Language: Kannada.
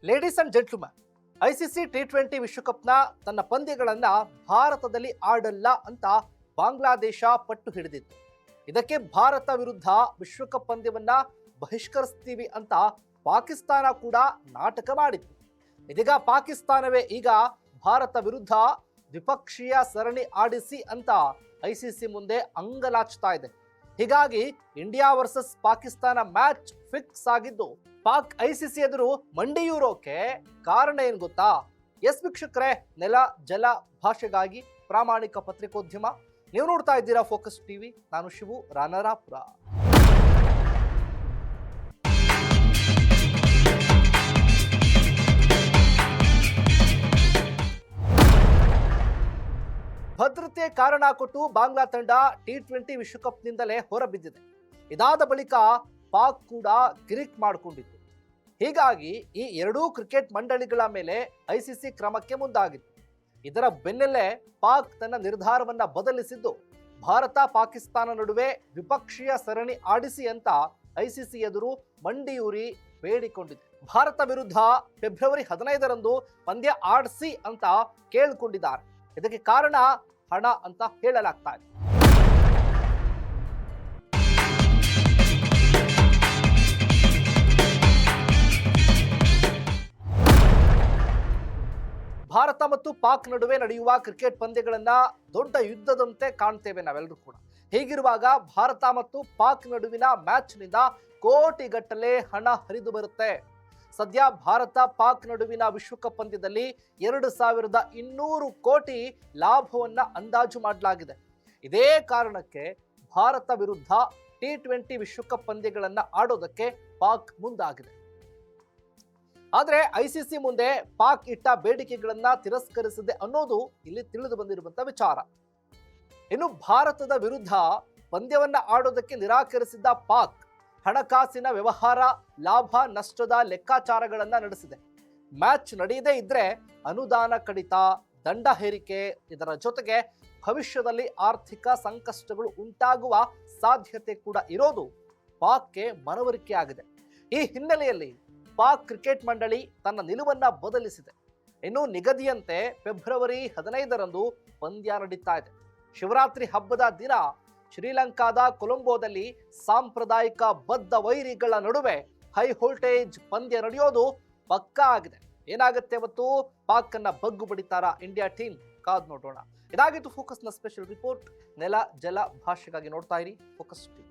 Ladies and gentleman, ICC T20 ವಿಶ್ವಕಪ್ನ ತನ್ನ ಪಂದ್ಯಗಳನ್ನ ಭಾರತದಲ್ಲಿ ಆಡಲ್ಲ ಅಂತ ಬಾಂಗ್ಲಾದೇಶ ಪಟ್ಟು ಹಿಡಿದಿತ್ತು. ಇದಕ್ಕೆ ಭಾರತ ವಿರುದ್ಧ ವಿಶ್ವಕಪ್ ಪಂದ್ಯವನ್ನ ಬಹಿಷ್ಕರಿಸ್ತೀವಿ ಅಂತ ಪಾಕಿಸ್ತಾನ ಕೂಡ ನಾಟಕ ಮಾಡಿತ್ತು. ಇದೀಗ ಪಾಕಿಸ್ತಾನವೇ ಈಗ ಭಾರತ ವಿರುದ್ಧ ದ್ವಿಪಕ್ಷೀಯ ಸರಣಿ ಆಡಿಸಿ ಅಂತ ಐಸಿಸಿ ಮುಂದೆ ಅಂಗಲಾಚ್ತಾ ಇದೆ. ಹೀಗಾಗಿ India versus Pakistan match fix ಆಗಿದ್ದು, ಪಾಕ್ ಐಸಿಸಿ ಎದುರು ಮಂಡಿಯೂರೋಕೆ ಕಾರಣ ಏನ್ ಗೊತ್ತಾ? ಎಸ್ ವೀಕ್ಷಕರೇ, ನೆಲ ಜಲ ಭಾಷೆಗಾಗಿ ಪ್ರಾಮಾಣಿಕ ಪತ್ರಿಕೋದ್ಯಮ, ನೀವು ನೋಡ್ತಾ ಇದ್ದೀರಾ ಫೋಕಸ್ ಟಿವಿ. ನಾನು ಶಿವು ರಾನರಾಪುರ. ಭದ್ರತೆ ಕಾರಣ ಕೊಟ್ಟು ಬಾಂಗ್ಲಾ ತಂಡ ಟಿ20 ವಿಶ್ವಕಪ್ನಿಂದಲೇ ಹೊರಬಿದ್ದಿದೆ. ಇದಾದ ಬಳಿಕ ಪಾಕ್ ಕೂಡ ಕಿರಿಕ್ ಮಾಡಿಕೊಂಡಿತ್ತು. ಹೀಗಾಗಿ ಈ ಎರಡೂ ಕ್ರಿಕೆಟ್ ಮಂಡಳಿಗಳ ಮೇಲೆ ಐಸಿಸಿ ಕ್ರಮಕ್ಕೆ ಮುಂದಾಗಿತ್ತು. ಇದರ ಬೆನ್ನಲ್ಲೇ ಪಾಕ್ ತನ್ನ ನಿರ್ಧಾರವನ್ನ ಬದಲಿಸಿದ್ದು, ಭಾರತ ಪಾಕಿಸ್ತಾನ ನಡುವೆ ದ್ವಿಪಕ್ಷೀಯ ಸರಣಿ ಆಡಿಸಿ ಅಂತ ಐಸಿಸಿ ಎದುರು ಮಂಡಿಯೂರಿ ಬೇಡಿಕೊಂಡಿದೆ. ಭಾರತ ವಿರುದ್ಧ ಫೆಬ್ರವರಿ 15ರಂದು ಪಂದ್ಯ ಆಡಿಸಿ ಅಂತ ಕೇಳಿಕೊಂಡಿದ್ದಾರೆ. ಇದಕ್ಕೆ ಕಾರಣ ಹಣ ಅಂತ ಹೇಳಲಾಗ್ತಾ ಇದೆ. ಭಾರತ ಮತ್ತು ಪಾಕ್ ನಡುವೆ ನಡೆಯುವ ಕ್ರಿಕೆಟ್ ಪಂದ್ಯಗಳನ್ನ ದೊಡ್ಡ ಯುದ್ಧದಂತೆ ಕಾಣ್ತೇವೆ ನಾವೆಲ್ಲರೂ ಕೂಡ. ಹೀಗಿರುವಾಗ ಭಾರತ ಮತ್ತು ಪಾಕ್ ನಡುವಿನ ಮ್ಯಾಚ್ನಿಂದ ಕೋಟಿಗಟ್ಟಲೆ ಹಣ ಹರಿದು ಬರುತ್ತೆ. ಸದ್ಯ ಭಾರತ ಪಾಕ್ ನಡುವಿನ ವಿಶ್ವಕಪ್ ಪಂದ್ಯದಲ್ಲಿ 2200 ಕೋಟಿ ಲಾಭವನ್ನ ಅಂದಾಜು ಮಾಡಲಾಗಿದೆ. ಇದೇ ಕಾರಣಕ್ಕೆ ಭಾರತ ವಿರುದ್ಧ ಟಿ20 ವಿಶ್ವಕಪ್ ಪಂದ್ಯಗಳನ್ನ ಆಡೋದಕ್ಕೆ ಪಾಕ್ ಮುಂದಾಗಿದೆ. ಆದ್ರೆ ಐಸಿಸಿ ಮುಂದೆ ಪಾಕ್ ಇಟ್ಟ ಬೇಡಿಕೆಗಳನ್ನ ತಿರಸ್ಕರಿಸಿದೆ ಅನ್ನೋದು ಇಲ್ಲಿ ತಿಳಿದು ಬಂದಿರುವಂತ ವಿಚಾರ. ಇನ್ನು ಭಾರತದ ವಿರುದ್ಧ ಪಂದ್ಯವನ್ನ ಆಡೋದಕ್ಕೆ ನಿರಾಕರಿಸಿದ್ದ ಪಾಕ್ ಹಣಕಾಸಿನ ವ್ಯವಹಾರ, ಲಾಭ ನಷ್ಟದ ಲೆಕ್ಕಾಚಾರಗಳನ್ನ ನಡೆಸಿದೆ. ಮ್ಯಾಚ್ ನಡೆಯದೇ ಇದ್ರೆ ಅನುದಾನ ಕಡಿತ, ದಂಡ ಹೇರಿಕೆ, ಇದರ ಜೊತೆಗೆ ಭವಿಷ್ಯದಲ್ಲಿ ಆರ್ಥಿಕ ಸಂಕಷ್ಟಗಳು ಉಂಟಾಗುವ ಸಾಧ್ಯತೆ ಕೂಡ ಇರೋದು ಪಾಕ್ಗೆ ಮನವರಿಕೆ ಆಗಿದೆ. ಈ ಹಿನ್ನೆಲೆಯಲ್ಲಿ ಪಾಕ್ ಕ್ರಿಕೆಟ್ ಮಂಡಳಿ ತನ್ನ ನಿಲುವನ್ನ ಬದಲಿಸಿದೆ. ಇನ್ನು ನಿಗದಿಯಂತೆ ಫೆಬ್ರವರಿ 15ರಂದು ಪಂದ್ಯ ನಡೀತಾ ಇದೆ. ಶಿವರಾತ್ರಿ ಹಬ್ಬದ ದಿನ ಶ್ರೀಲಂಕಾದ ಕೊಲಂಬೋದಲ್ಲಿ ಸಾಂಪ್ರದಾಯಿಕ ಬದ್ಧ ವೈರಿಗಳ ನಡುವೆ ಹೈ ವೋಲ್ಟೇಜ್ ಪಂದ್ಯ ನಡೆಯೋದು ಪಕ್ಕಾ ಆಗಿದೆ. ಏನಾಗುತ್ತೆ ಮತ್ತು ಪಾಕ್ ಅನ್ನ ಬಗ್ಗು ಬಡಿತಾರಾ ಇಂಡಿಯಾ ಟೀಮ್? ಕಾದ್ ನೋಡೋಣ. ಇದಾಗಿತ್ತು ಫೋಕಸ್ನ ಸ್ಪೆಷಲ್ ರಿಪೋರ್ಟ್. ನೆಲ ಜಲ ಭಾಷೆಗಾಗಿ ನೋಡ್ತಾ ಇರಿ ಫೋಕಸ್ ಟಿವಿ.